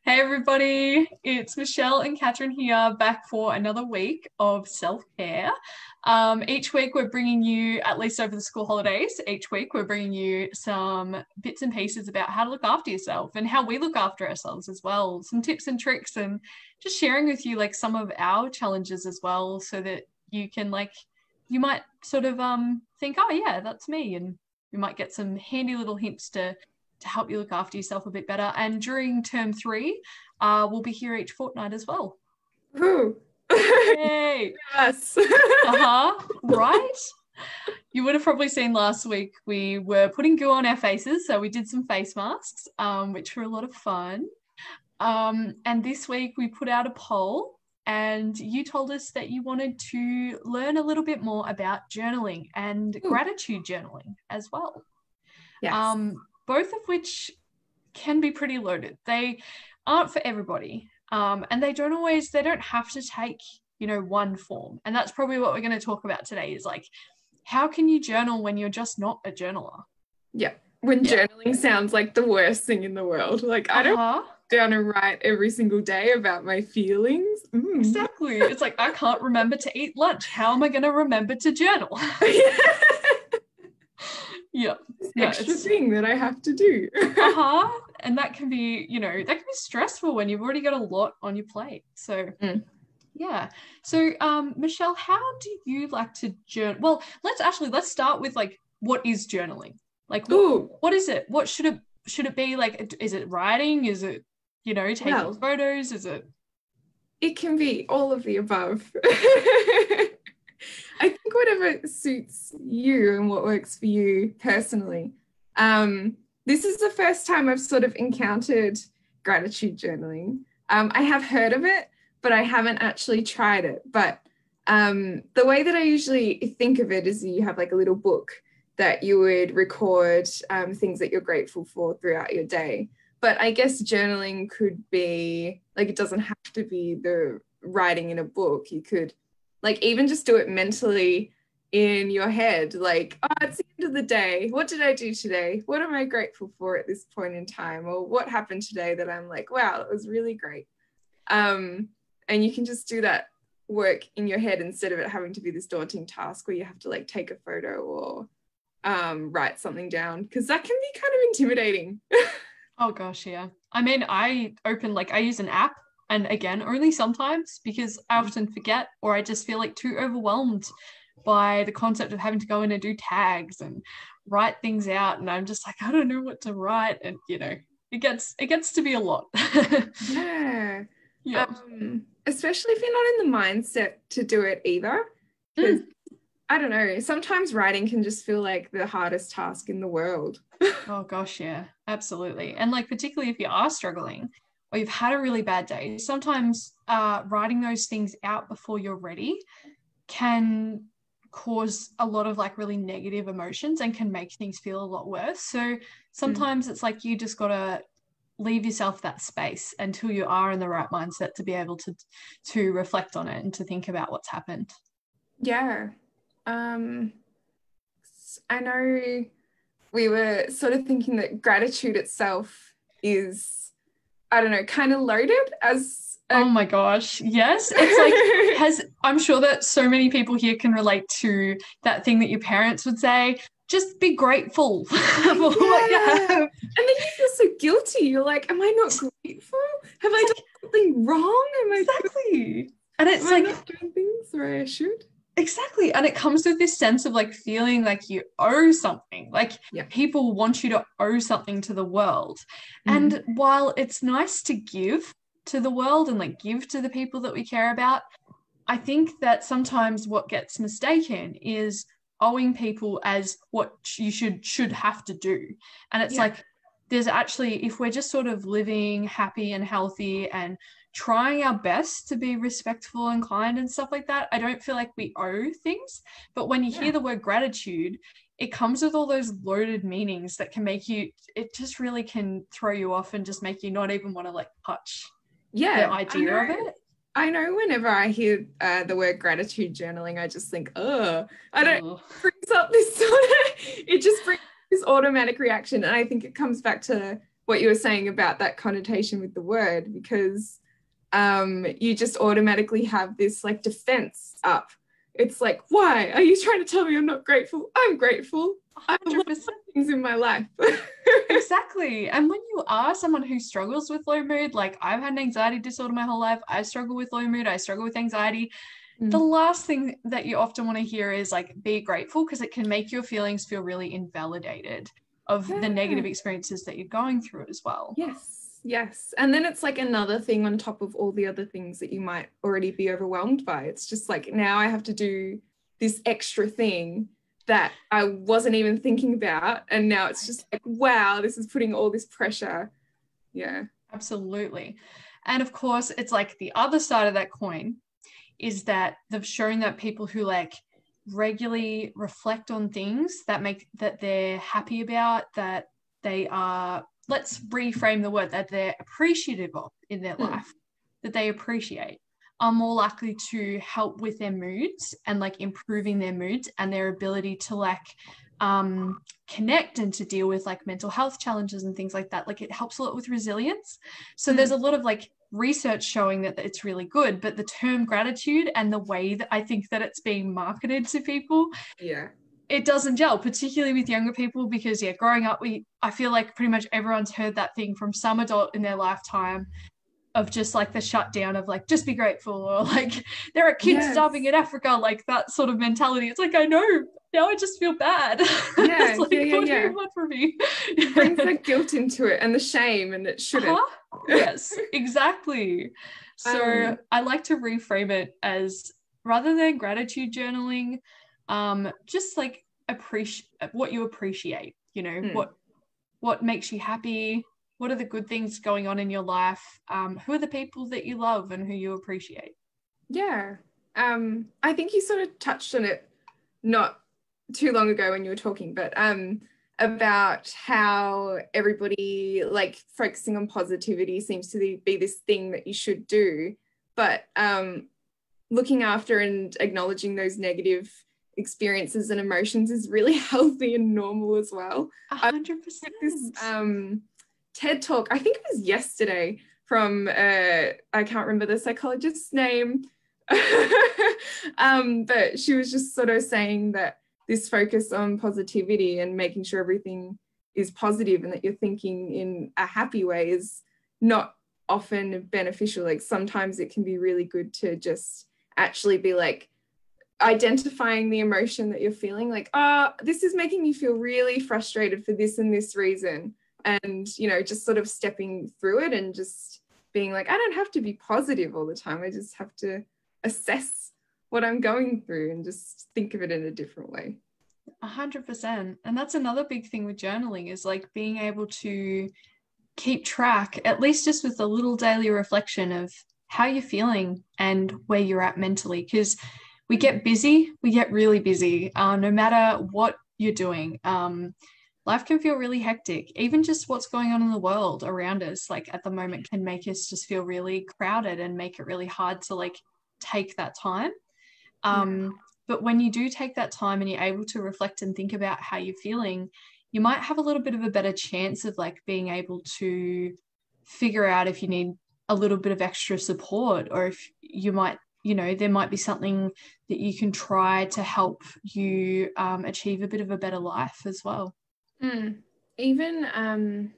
Hey everybody, it's Michelle and Catherine here, back for another week of self-care. Each week we're bringing you, at least over the school holidays, each week we're bringing you some bits and pieces about how to look after yourself and how we look after ourselves as well. Some tips and tricks, and just sharing with you like some of our challenges as well, so that you can you might sort of think, oh yeah, that's me, and you might get some handy little hints to help you look after yourself a bit better. And during term three, we'll be here each fortnight as well. Ooh. Yay! Yes. Right? You would have probably seen last week we were putting goo on our faces, so we did some face masks, which were a lot of fun. And this week we put out a poll, and you told us that you wanted to learn a little bit more about journaling and gratitude journaling as well. Yes. Both of which can be pretty loaded. They aren't for everybody. And they don't have to take, one form. And that's probably what we're going to talk about today is like, how can you journal when you're just not a journaler? Yeah. When journaling sounds like the worst thing in the world. Like, I don't sit down and write every single day about my feelings. Exactly. It's like, I can't remember to eat lunch. How am I going to remember to journal? Yeah. Extra thing that I have to do. And that can be, that can be stressful when you've already got a lot on your plate. So yeah. So Michelle, how do you like to journal? Well, let's start with like, what is journaling? Like what is it? What should it be? Like, is it writing? Is it, taking photos? Is it? It can be all of the above. I think whatever suits you and what works for you personally. This is the first time I've sort of encountered gratitude journaling. I have heard of it, but I haven't actually tried it. But the way that I usually think of it is you have like a little book that you would record things that you're grateful for throughout your day. But I guess journaling could be, like, it doesn't have to be the writing in a book. You could like even just do it mentally in your head, like, oh, it's the end of the day. What did I do today? What am I grateful for at this point in time? Or what happened today that I'm like, wow, it was really great. And you can just do that work in your head instead of it having to be this daunting task where you have to like take a photo or write something down, because that can be kind of intimidating. Oh gosh, yeah. I mean, I use an app. And again, only sometimes, because I often forget, or I just feel like too overwhelmed by the concept of having to go in and do tags and write things out. And I'm just like, I don't know what to write. And, it gets to be a lot. Yeah. Yeah. Especially if you're not in the mindset to do it either. Because I don't know, sometimes writing can just feel like the hardest task in the world. Oh gosh, yeah, absolutely. And like, particularly if you are struggling, or you've had a really bad day, sometimes writing those things out before you're ready can cause a lot of like really negative emotions and can make things feel a lot worse. So sometimes it's like you just gotta leave yourself that space until you are in the right mindset to be able to reflect on it and to think about what's happened. Yeah. I know we were sort of thinking that gratitude itself is, I don't know, kind of loaded as oh my gosh, yes. It's like, I'm sure that so many people here can relate to that thing that your parents would say, just be grateful for what you have. And then you feel so guilty. You're like, am I not grateful? Have I done something wrong? Exactly. And it's like, not doing things where I should? Exactly. And it comes with this sense of like feeling like you owe something, like people want you to owe something to the world. And while it's nice to give to the world and like give to the people that we care about, I think that sometimes what gets mistaken is owing people as what you should have to do. And it's like, there's actually, if we're just sort of living happy and healthy and trying our best to be respectful and kind and stuff like that, I don't feel like we owe things. But when you hear the word gratitude, it comes with all those loaded meanings that can make you, it just really can throw you off and just make you not even want to like touch the idea of it. I know whenever I hear the word gratitude journaling, I just think, I don't brings up this sort of, it just brings this automatic reaction. And I think it comes back to what you were saying about that connotation with the word, because you just automatically have this like defense up. It's like, why are you trying to tell me I'm not grateful? I'm grateful. 100%. I have a lot of things in my life. Exactly. And when you are someone who struggles with low mood, like I've had an anxiety disorder my whole life, I struggle with low mood, I struggle with anxiety. The last thing that you often want to hear is like, be grateful, because it can make your feelings feel really invalidated of the negative experiences that you're going through as well. Yes. And then it's like another thing on top of all the other things that you might already be overwhelmed by. It's just like, now I have to do this extra thing that I wasn't even thinking about. And now it's just like, wow, this is putting all this pressure. Yeah. Absolutely. And of course, it's like the other side of that coin is that they've shown that people who like regularly reflect on things that they're happy about, that they are, let's reframe the word, that they're appreciative of in their life, that they appreciate, are more likely to help with their moods and like improving their moods and their ability to like connect and to deal with like mental health challenges and things like that. Like it helps a lot with resilience. So there's a lot of like research showing that it's really good, but the term gratitude and the way that I think that it's being marketed to people, it doesn't gel, particularly with younger people, because growing up, I feel like pretty much everyone's heard that thing from some adult in their lifetime of just like the shutdown of like, just be grateful, or like there are kids starving in Africa, like that sort of mentality. It's like, I know, now I just feel bad. It's like, what do you want from me? It brings the guilt into it and the shame, and it shouldn't. Yes, exactly. So I like to reframe it as, rather than gratitude journaling, just like appreciate what you appreciate, you know, what makes you happy, what are the good things going on in your life, who are the people that you love and who you appreciate. I think you sort of touched on it not too long ago when you were talking, but about how everybody like focusing on positivity seems to be this thing that you should do, but looking after and acknowledging those negative experiences and emotions is really healthy and normal as well. 100%. This TED talk, I think it was yesterday, from I can't remember the psychologist's name, but she was just sort of saying that this focus on positivity and making sure everything is positive and that you're thinking in a happy way is not often beneficial. Like sometimes it can be really good to just actually be like identifying the emotion that you're feeling, like, this is making me feel really frustrated for this and this reason. And, you know, just sort of stepping through it and just being like, I don't have to be positive all the time. I just have to assess what I'm going through and just think of it in a different way. 100%. And that's another big thing with journaling, is like being able to keep track, at least just with a little daily reflection of how you're feeling and where you're at mentally. Because we get really busy, no matter what you're doing. Life can feel really hectic. Even just what's going on in the world around us, like at the moment, can make us just feel really crowded and make it really hard to like take that time. But when you do take that time and you're able to reflect and think about how you're feeling, you might have a little bit of a better chance of like being able to figure out if you need a little bit of extra support, or if you might, you know, there might be something that you can try to help you achieve a bit of a better life as well. Even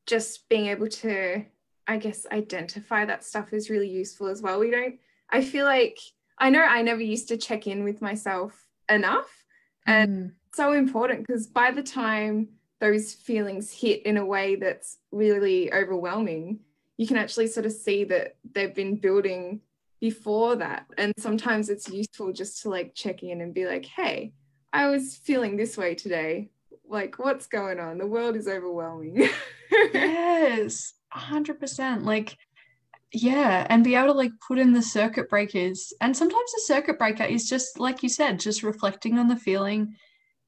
just being able to, I guess, identify that stuff is really useful as well. I feel like, I know I never used to check in with myself enough, and so important, because by the time those feelings hit in a way that's really overwhelming, you can actually sort of see that they've been building before that. And sometimes it's useful just to like check in and be like, hey, I was feeling this way today. Like, what's going on? The world is overwhelming. Yes, 100%. Like, yeah, and be able to like put in the circuit breakers. And sometimes the circuit breaker is just, like you said, just reflecting on the feeling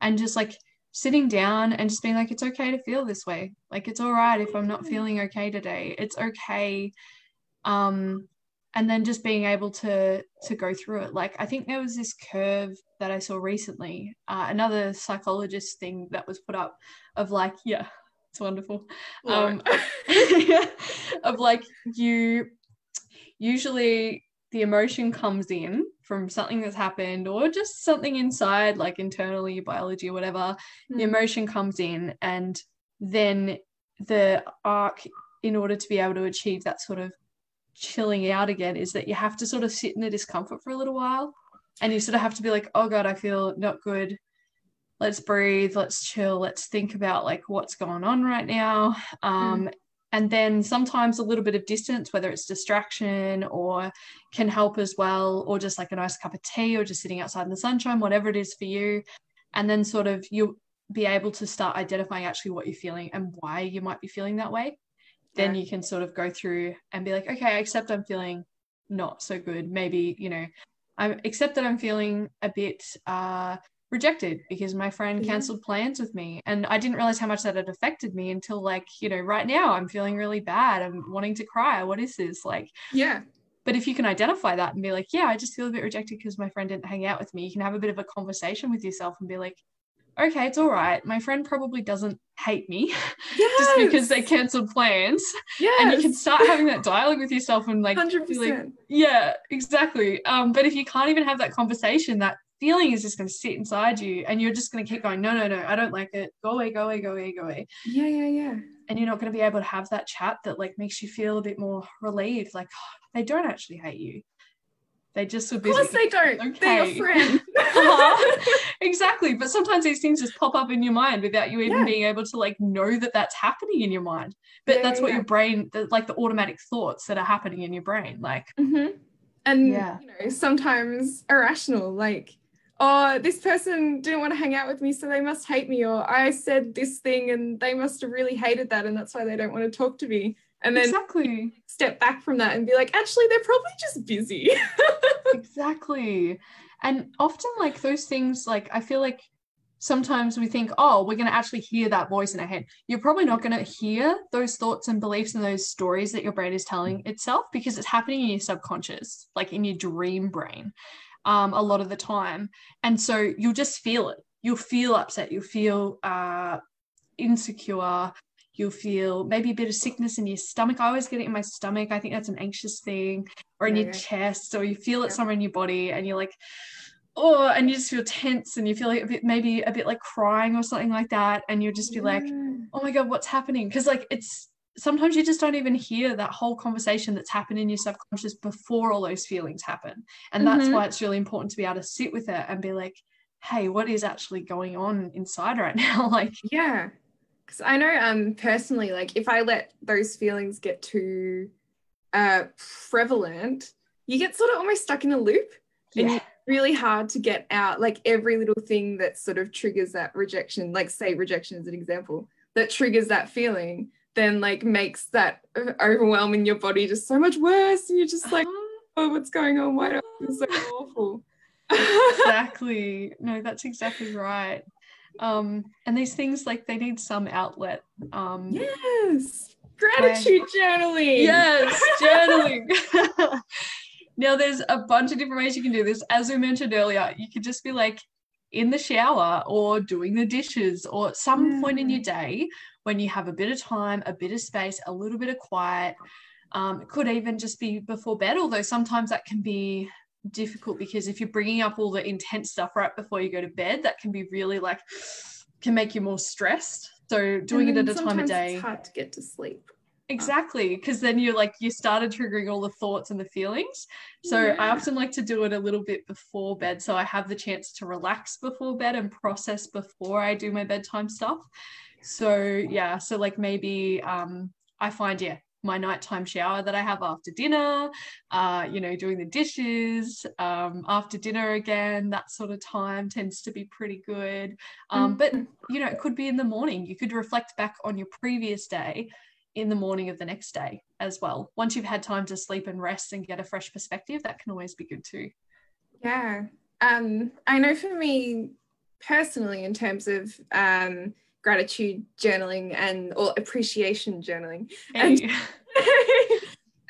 and just like sitting down and just being like, it's okay to feel this way. Like, it's all right if I'm not feeling okay today. It's okay. And then just being able to go through it. Like, I think there was this curve that I saw recently, another psychologist thing that was put up of like, It's wonderful. Lord. Of like, you usually the emotion comes in from something that's happened or just something inside, like internally, biology or whatever. The emotion comes in, and then the arc, in order to be able to achieve that sort of chilling out again, is that you have to sort of sit in the discomfort for a little while, and you sort of have to be like, oh God, I feel not good. Let's breathe, let's chill, let's think about like what's going on right now. And then sometimes a little bit of distance, whether it's distraction or can help as well, or just like a nice cup of tea or just sitting outside in the sunshine, whatever it is for you. And then sort of you'll be able to start identifying actually what you're feeling and why you might be feeling that way. Then you can sort of go through and be like, okay, I accept I'm feeling not so good. Maybe, you know, I accept that I'm feeling a bit rejected because my friend cancelled plans with me, and I didn't realize how much that had affected me until, like, you know, right now I'm feeling really bad. I'm wanting to cry. What is this? Like, but if you can identify that and be like, yeah, I just feel a bit rejected because my friend didn't hang out with me, you can have a bit of a conversation with yourself and be like, okay, it's all right. My friend probably doesn't hate me just because they cancelled plans. And you can start having that dialogue with yourself and like, 100%. Like, yeah, exactly. But if you can't even have that conversation, that feeling is just going to sit inside you, and you're just going to keep going, no, I don't like it. Go away. Yeah. And you're not going to be able to have that chat that like makes you feel a bit more relieved. Like, oh, they don't actually hate you. They just are busy. Of course they don't. Okay. They're your friend. Exactly. But sometimes these things just pop up in your mind without you even being able to like know that that's happening in your mind. But that's what your brain, like the automatic thoughts that are happening in your brain. Like, and you know, sometimes irrational, like, oh, this person didn't want to hang out with me, so they must hate me, or I said this thing and they must have really hated that and that's why they don't want to talk to me. And then step back from that and be like, actually, they're probably just busy. Exactly. And often like those things, like I feel like sometimes we think, oh, we're going to actually hear that voice in our head. You're probably not going to hear those thoughts and beliefs and those stories that your brain is telling itself, because it's happening in your subconscious, like in your dream brain, a lot of the time. And so you'll just feel it. You'll feel upset. You'll feel insecure. You'll feel maybe a bit of sickness in your stomach. I always get it in my stomach. I think that's an anxious thing, or in your chest, or you feel it somewhere in your body and you're like, oh, and you just feel tense and you feel like maybe a bit like crying or something like that. And you'll just be like, oh my God, what's happening? Because like it's sometimes you just don't even hear that whole conversation that's happened in your subconscious before all those feelings happen. And that's why it's really important to be able to sit with it and be like, hey, what is actually going on inside right now? Like, because I know personally, like if I let those feelings get too prevalent, you get sort of almost stuck in a loop, and it's really hard to get out. Like every little thing that sort of triggers that rejection, like say rejection as an example, that triggers that feeling, then like makes that overwhelm in your body just so much worse, and you're just like, oh, what's going on? Why do I feel so awful? Exactly. No, that's exactly right. And these things, like, they need some outlet. Gratitude journaling. Journaling. Now there's a bunch of different ways you can do this. As we mentioned earlier, you could just be like in the shower or doing the dishes, or at some point in your day when you have a bit of time, a bit of space, a little bit of quiet. It could even just be before bed, although sometimes that can be difficult because if you're bringing up all the intense stuff right before you go to bed, that can be really like, can make you more stressed. So doing it at a time of day, it's hard to get to sleep. Exactly, because then you started triggering all the thoughts and the feelings. So I often like to do it a little bit before bed, so I have the chance to relax before bed and process before I do my bedtime stuff. So so like maybe I find my nighttime shower that I have after dinner, doing the dishes after dinner again, that sort of time tends to be pretty good. But it could be in the morning. You could reflect back on your previous day in the morning of the next day as well. Once you've had time to sleep and rest and get a fresh perspective, that can always be good too. I know for me personally, in terms of gratitude journaling or appreciation journaling,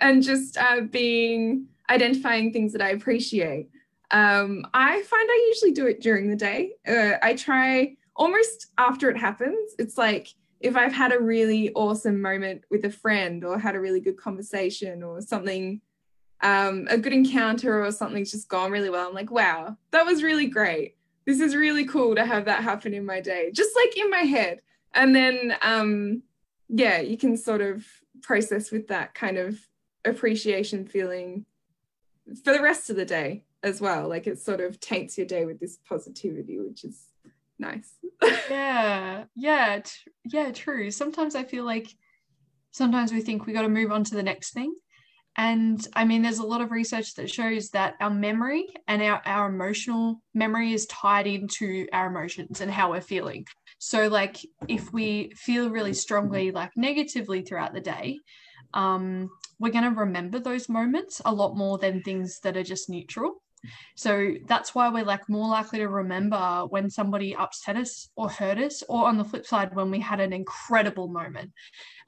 and just identifying things that I appreciate, I find I usually do it during the day. I try almost after it happens. It's like if I've had a really awesome moment with a friend or had a really good conversation or something, a good encounter or something's just gone really well, I'm like, wow, that was really great. This is really cool to have that happen in my day, just like in my head. And then, yeah, you can sort of process with that kind of appreciation feeling for the rest of the day as well. Like it sort of taints your day with this positivity, which is nice. yeah, true. Sometimes I feel like sometimes we think we got to move on to the next thing. And I mean, there's a lot of research that shows that our memory and our emotional memory is tied into our emotions and how we're feeling. So like if we feel really strongly, like negatively throughout the day, we're going to remember those moments a lot more than things that are just neutral. So that's why we're like more likely to remember when somebody upset us or hurt us, or on the flip side, when we had an incredible moment.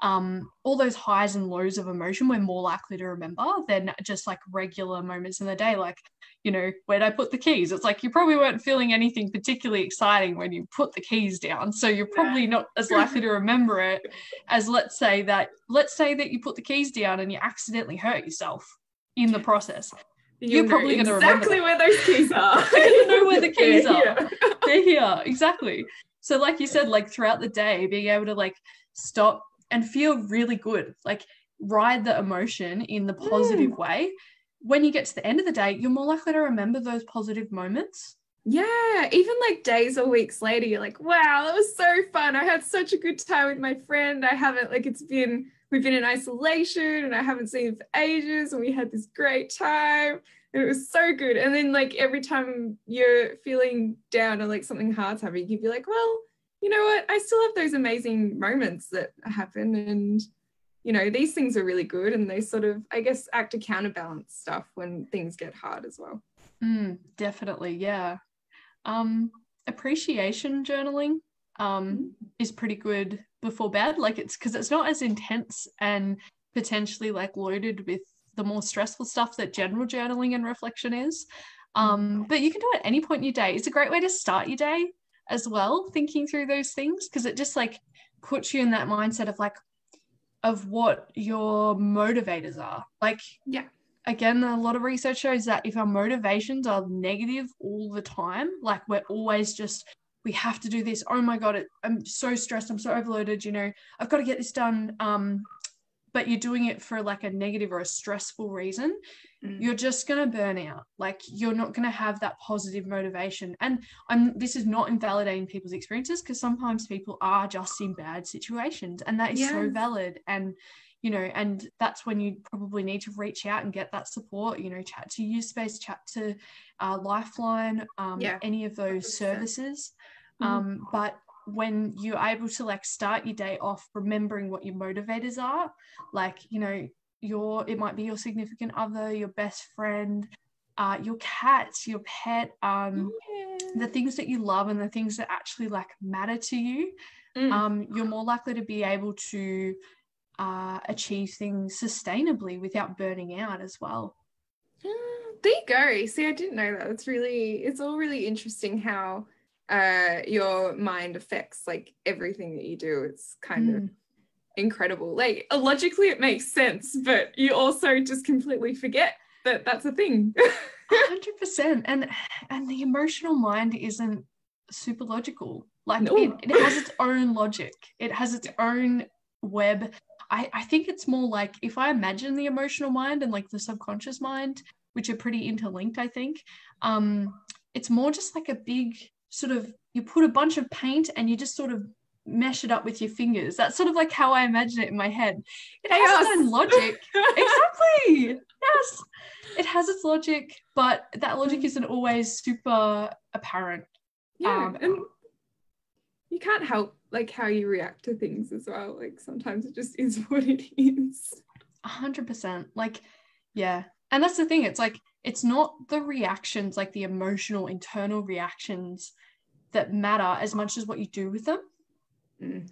All those highs and lows of emotion we're more likely to remember than just like regular moments in the day. Like, you know, where'd I put the keys? It's like you probably weren't feeling anything particularly exciting when you put the keys down. So you're probably not as likely to remember it as let's say that you put the keys down and you accidentally hurt yourself in the process. You're probably going to remember exactly where those keys are. You know where the keys are. They're here. Exactly. So like you said, like throughout the day, being able to like stop and feel really good, like ride the emotion in the positive way. When you get to the end of the day, you're more likely to remember those positive moments. Yeah, even like days or weeks later, you're like, wow, that was so fun. I had such a good time with my friend. We've been in isolation and I haven't seen him for ages, and we had this great time and it was so good. And then like every time you're feeling down or like something hard's happening, you'd be like, well, you know what? I still have those amazing moments that happen, and you know, these things are really good, and they sort of, I guess, act to counterbalance stuff when things get hard as well. Definitely, yeah. Appreciation journaling is pretty good before bed. Like it's because it's not as intense and potentially like loaded with the more stressful stuff that general journaling and reflection is. But you can do it at any point in your day. It's a great way to start your day as well, thinking through those things, because it just like puts you in that mindset of like of what your motivators are. Like, yeah, again, a lot of research shows that if our motivations are negative all the time, like we're always just, we have to do this, oh my god, I'm so stressed, I'm so overloaded, you know, I've got to get this done, but you're doing it for like a negative or a stressful reason, you're just going to burn out. Like you're not going to have that positive motivation. And this is not invalidating people's experiences, because sometimes people are just in bad situations, and that is so valid. And you know, and that's when you probably need to reach out and get that support, you know, chat to YouSpace, chat to Lifeline, any of those services. But when you're able to like start your day off remembering what your motivators are, like, you know, it might be your significant other, your best friend, your cats, your pet, the things that you love and the things that actually like matter to you, you're more likely to be able to achieve things sustainably without burning out as well. There you go. See, I didn't know that. It's all really interesting how your mind affects like everything that you do. It's kind of incredible. Like logically it makes sense, but you also just completely forget that that's a thing. 100%. And the emotional mind isn't super logical. Like it has its own logic. It has its own web. I think it's more like, if I imagine the emotional mind and like the subconscious mind, which are pretty interlinked, I think, it's more just like a big sort of, you put a bunch of paint and you just sort of mesh it up with your fingers. That's sort of like how I imagine it in my head. It has its own logic. Exactly. Yes. It has its logic, but that logic isn't always super apparent. Yeah. And you can't help like how you react to things as well. Like sometimes it just is what it is. 100%. Like, yeah. And that's the thing. It's like, it's not the reactions, like the emotional internal reactions that matter as much as what you do with them. And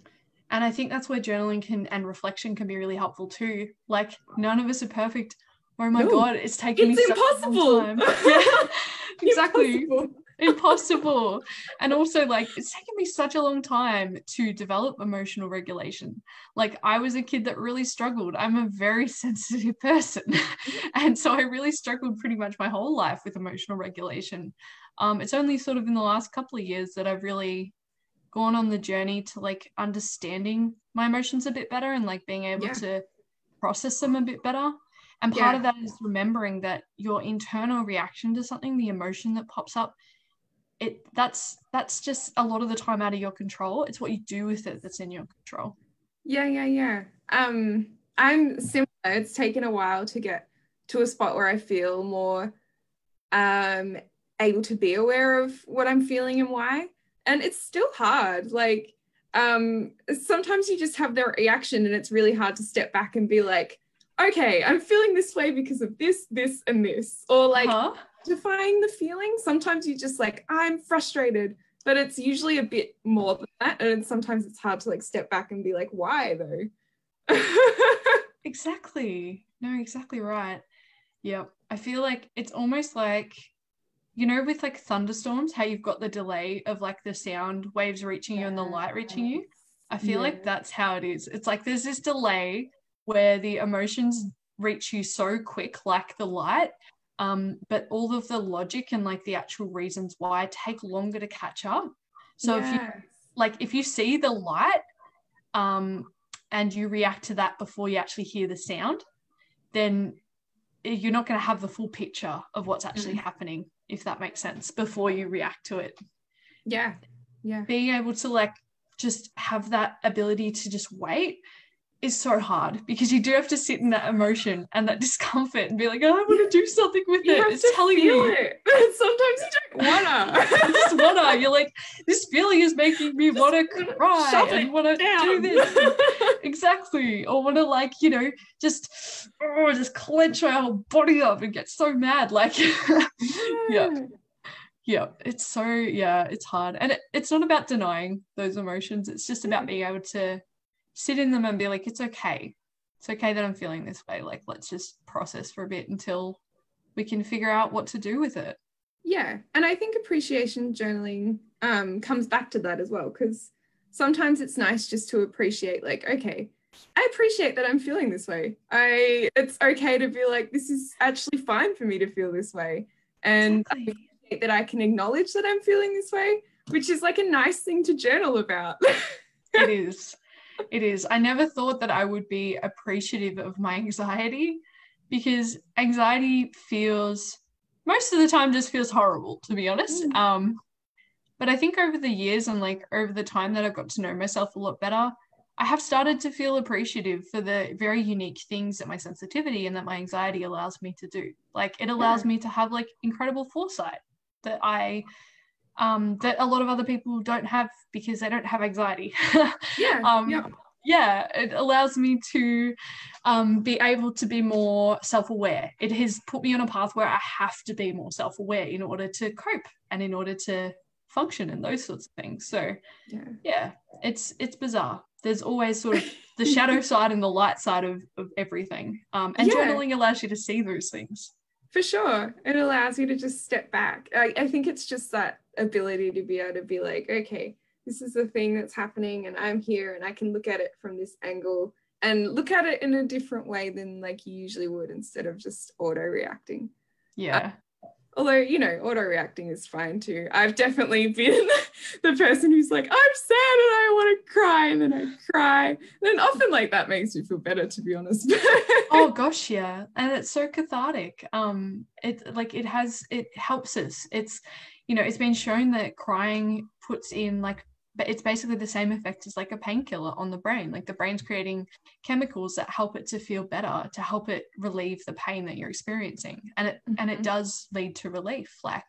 I think that's where journaling and reflection can be really helpful too. Like none of us are perfect. Oh my God, it's taking me such a long time. Yeah, exactly. Impossible. And also, like, it's taken me such a long time to develop emotional regulation. Like, I was a kid that really struggled. I'm a very sensitive person. And so I really struggled pretty much my whole life with emotional regulation. It's only sort of in the last couple of years that I've really gone on the journey to like understanding my emotions a bit better and like being able to process them a bit better. And part of that is remembering that your internal reaction to something, the emotion that pops up, that's just a lot of the time out of your control. It's what you do with it that's in your control. Yeah. I'm similar. It's taken a while to get to a spot where I feel more able to be aware of what I'm feeling and why. And it's still hard. Like sometimes you just have the reaction and it's really hard to step back and be like, okay, I'm feeling this way because of this, this, and this. Or like defying the feeling. Sometimes you just like, I'm frustrated, but it's usually a bit more than that. And sometimes it's hard to like step back and be like, why though? Exactly. No, exactly right. Yep. I feel like it's almost like, you know, with like thunderstorms, how you've got the delay of like the sound waves reaching you and the light reaching you. I feel like that's how it is. It's like there's this delay where the emotions reach you so quick, like the light, but all of the logic and like the actual reasons why take longer to catch up. So if you see the light and you react to that before you actually hear the sound, then you're not going to have the full picture of what's actually happening, if that makes sense, before you react to it. Yeah. Being able to like just have that ability to just wait is so hard, because you do have to sit in that emotion and that discomfort and be like, oh, I want to do something with it. It's telling you. It. Sometimes you don't wanna. You just wanna. You're like, this feeling is making me want to cry and want to do this. Exactly. Or want to like, you know, just clench my whole body up and get so mad. Like, yeah. It's so, it's hard. And it's not about denying those emotions. It's just about being able to sit in them and be like, it's okay. It's okay that I'm feeling this way. Like, let's just process for a bit until we can figure out what to do with it. Yeah. And I think appreciation journaling comes back to that as well, because sometimes it's nice just to appreciate, like, okay, I appreciate that I'm feeling this way. It's okay to be like, this is actually fine for me to feel this way. And I appreciate that I can acknowledge that I'm feeling this way, which is like a nice thing to journal about. It is. It is. I never thought that I would be appreciative of my anxiety, because anxiety feels, most of the time, just feels horrible, to be honest. But I think over the years and like over the time that I've got to know myself a lot better, I have started to feel appreciative for the very unique things that my sensitivity and that my anxiety allows me to do. Like, it allows me to have like incredible foresight that that a lot of other people don't have because they don't have anxiety. It allows me to be able to be more self-aware. It has put me on a path where I have to be more self-aware in order to cope and in order to function and those sorts of things. So it's bizarre. There's always sort of the shadow side and the light side of everything. And journaling allows you to see those things. For sure. It allows you to just step back. I think it's just that ability to be able to be like, okay, this is the thing that's happening and I'm here and I can look at it from this angle and look at it in a different way than like you usually would, instead of just auto-reacting. Although, you know, auto-reacting is fine too. I've definitely been the person who's like, I'm sad and I want to cry, and then I cry. And then often like that makes me feel better, to be honest. Oh gosh, yeah. And it's so cathartic. It helps us. It's, you know, it's been shown that crying puts in like, but it's basically the same effect as like a painkiller on the brain. Like the brain's creating chemicals that help it to feel better, to help it relieve the pain that you're experiencing. And it does lead to relief. Like,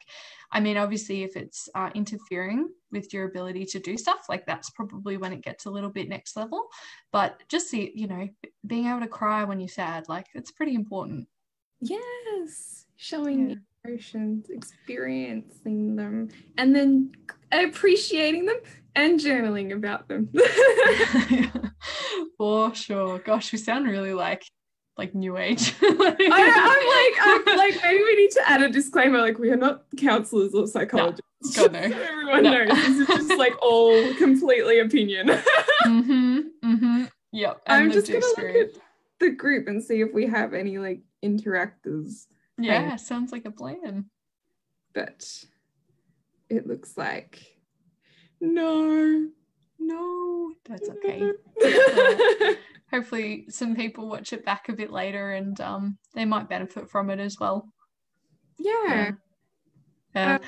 I mean, obviously if it's interfering with your ability to do stuff, like that's probably when it gets a little bit next level. But just being able to cry when you're sad, like it's pretty important. Yes. Showing emotions, experiencing them, and then appreciating them and journaling about them. For sure. Gosh, we sound really like new age. I'm like maybe we need to add a disclaimer, like we are not counselors or psychologists. God, no. Everyone knows this is just like all completely opinion. Yep. I'm just gonna look at the group and see if we have any like interactors. Yeah, sounds like a plan. But it looks like no, that's okay. Hopefully some people watch it back a bit later and they might benefit from it as well. Yeah. I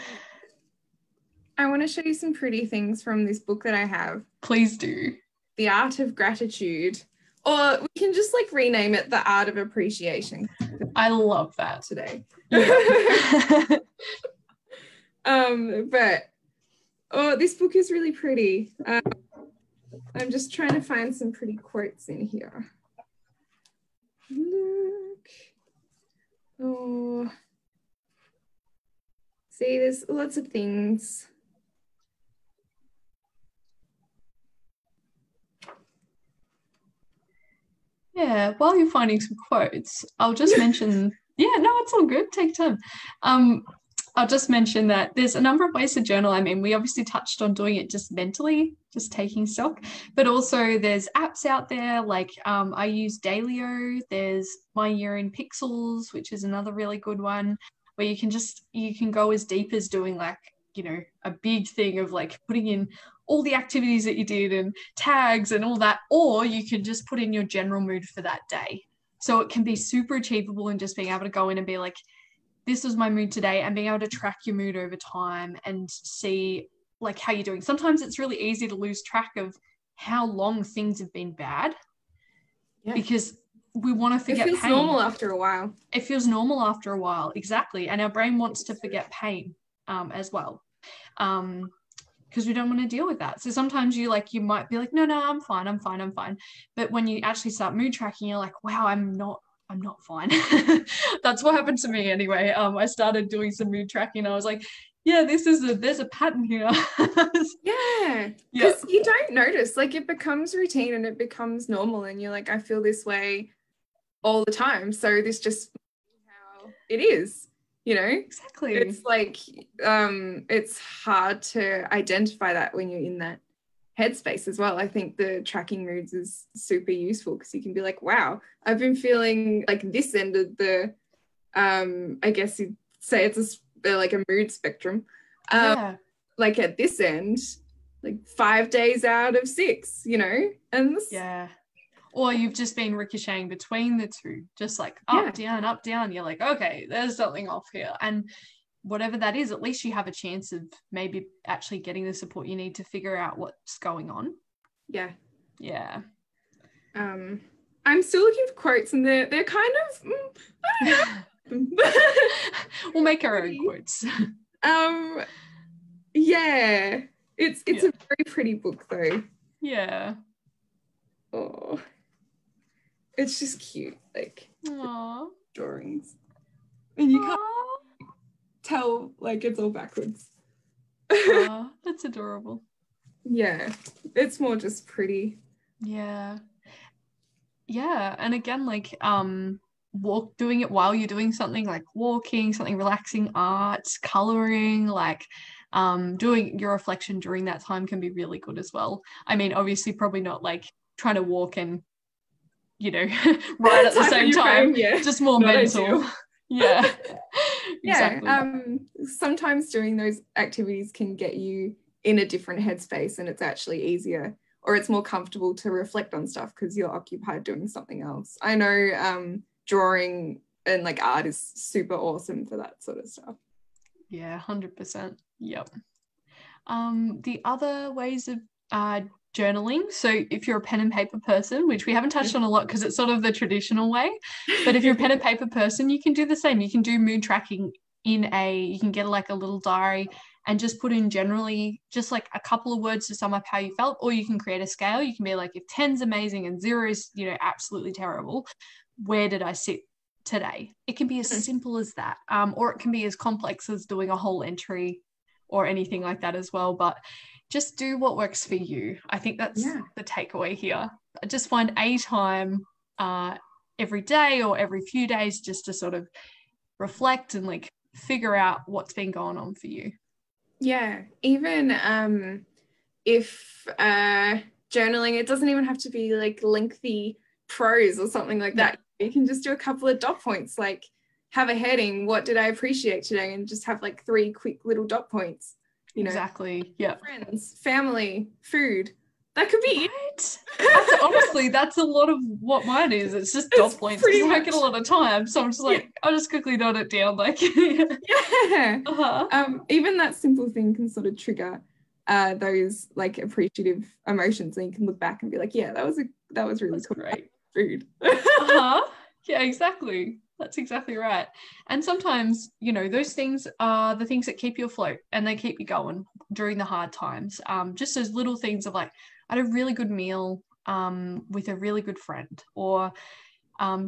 want to show you some pretty things from this book that I have. Please do. The Art of Gratitude. Or we can just like rename it The Art of Appreciation. I love that. Today. Yeah. But this book is really pretty. I'm just trying to find some pretty quotes in here. Look. Oh. See, there's lots of things. Yeah, while you're finding some quotes, I'll just mention, it's all good. Take time. I'll just mention that there's a number of ways to journal. I mean, we obviously touched on doing it just mentally, just taking stock, but also there's apps out there like I use Dailyo. There's My Year in Pixels, which is another really good one where you can go as deep as doing like, a big thing of like putting in all the activities that you did and tags and all that, or you can just put in your general mood for that day. So it can be super achievable and just being able to go in and be like, this was my mood today, and being able to track your mood over time and see like how you're doing. Sometimes it's really easy to lose track of how long things have been bad because we want to forget pain. It feels normal after a while. It feels normal after a while, exactly. And our brain wants to forget pain as well. Because we don't want to deal with that. So sometimes you might be like, no, I'm fine. But when you actually start mood tracking, you're like, wow, I'm not fine. That's what happened to me anyway. I started doing some mood tracking. And I was like, yeah, there's a pattern here. Yeah. Because you don't notice, like it becomes routine and it becomes normal. And you're like, I feel this way all the time. So this just how it is. Exactly. It's like it's hard to identify that when you're in that headspace as well. I think the tracking moods is super useful because you can be like, wow, I've been feeling like this end of the I guess you'd say it's like a mood spectrum. Like at this end, like 5 days out of 6, and or you've just been ricocheting between the two, just like up, down. You're like, okay, there's something off here. And whatever that is, at least you have a chance of maybe actually getting the support you need to figure out what's going on. Yeah. I'm still looking for quotes and they're kind of... We'll make our own quotes. Yeah. It's a very pretty book though. Yeah. Oh. It's just cute, like Aww. Drawings. And you can't tell, like, it's all backwards. That's adorable. Yeah, it's more just pretty. Yeah. And again, like doing it while you're doing something, like walking, something relaxing, art, coloring, like doing your reflection during that time can be really good as well. I mean, obviously probably not like trying to walk and right at the same time, just more mental. Yeah. Exactly. Sometimes doing those activities can get you in a different headspace and it's actually easier, or it's more comfortable to reflect on stuff because you're occupied doing something else. I know drawing and like art is super awesome for that sort of stuff. Yeah, 100%. Yep. The other ways of journaling, so if you're a pen and paper person, which we haven't touched on a lot because it's sort of the traditional way, but if you're a pen and paper person, you can do the same. You can do mood tracking you can get like a little diary and just put in generally just like a couple of words to sum up how you felt, or you can create a scale. You can be like, if 10's amazing and 0 is absolutely terrible, where did I sit today? It can be as simple as that, or it can be as complex as doing a whole entry or anything like that as well. But just do what works for you. I think that's the takeaway here. Just find a time every day or every few days just to sort of reflect and like figure out what's been going on for you. Yeah, even if journaling, it doesn't even have to be like lengthy prose or something like that. You can just do a couple of dot points, like have a heading, what did I appreciate today, and just have like 3 quick little dot points. You know, exactly. Yeah. friends, family, food. That could be it. Honestly, that's a lot of what mine is. It's just dot points because I get a lot of time. So I'm just like, I'll just quickly note it down. Like, yeah. Even that simple thing can sort of trigger those like appreciative emotions, and you can look back and be like, yeah, that was really cool. Great. Food. Yeah, exactly. That's exactly right. And sometimes, you know, those things are the things that keep you afloat and they keep you going during the hard times. Just those little things of like, I had a really good meal with a really good friend, or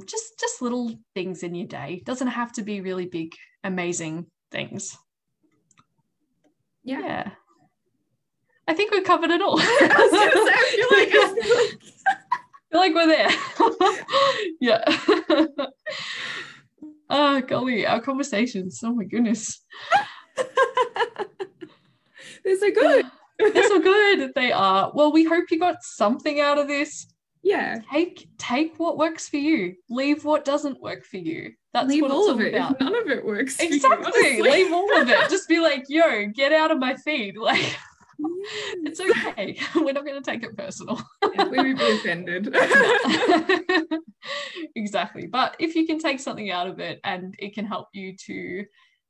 just little things in your day. It doesn't have to be really big, amazing things. Yeah. I think we covered it all. I feel like we're there. Yeah. Oh, golly, our conversations. Oh, my goodness. They're so good. They're so good. They are. Well, we hope you got something out of this. Yeah. Take what works for you. Leave what doesn't work for you. That's leave what all it's of it about. if none of it works. Exactly. Leave all of it. Just be like, yo, get out of my feed. Like, it's okay. We're not going to take it personal. We would be offended. Exactly. But if you can take something out of it and it can help you to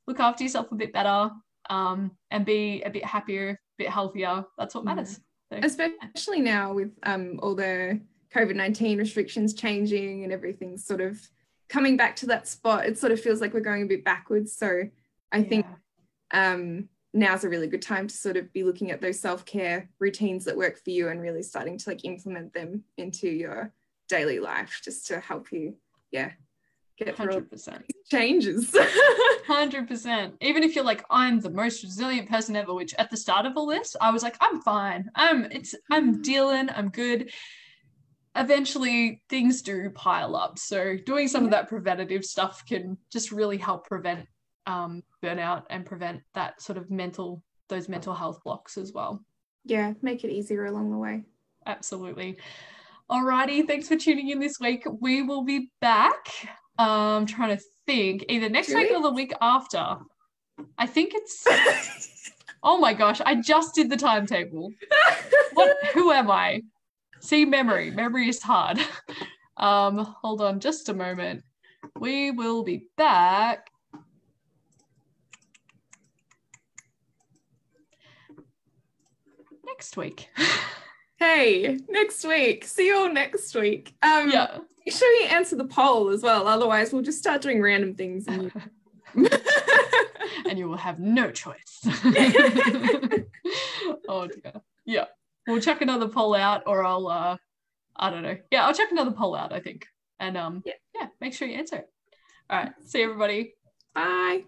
look after yourself a bit better, and be a bit happier, a bit healthier, that's what matters. So, especially now with all the COVID-19 restrictions changing and everything sort of coming back to that spot, it sort of feels like we're going a bit backwards. So I think now's a really good time to sort of be looking at those self-care routines that work for you and really starting to like implement them into your daily life just to help you get through 100% changes. 100%. Even if you're like, I'm the most resilient person ever, which at the start of all this I was like, I'm fine, I'm dealing, I'm good. Eventually things do pile up, so doing some of that preventative stuff can just really help prevent burnout and prevent that sort of those mental health blocks as well. Yeah, make it easier along the way. Absolutely. Alrighty, thanks for tuning in this week. We will be back. Trying to think, either next week or the week after. I think it's oh my gosh, I just did the timetable. Who am I? See, memory is hard. Hold on just a moment. We will be back next week. Hey, next week. See you all next week. Make sure you answer the poll as well. Otherwise, we'll just start doing random things. And you will have no choice. Oh dear. Yeah. We'll check another poll out, or I'll I don't know. Yeah, I'll check another poll out, I think. And make sure you answer it. All right. See you, everybody. Bye.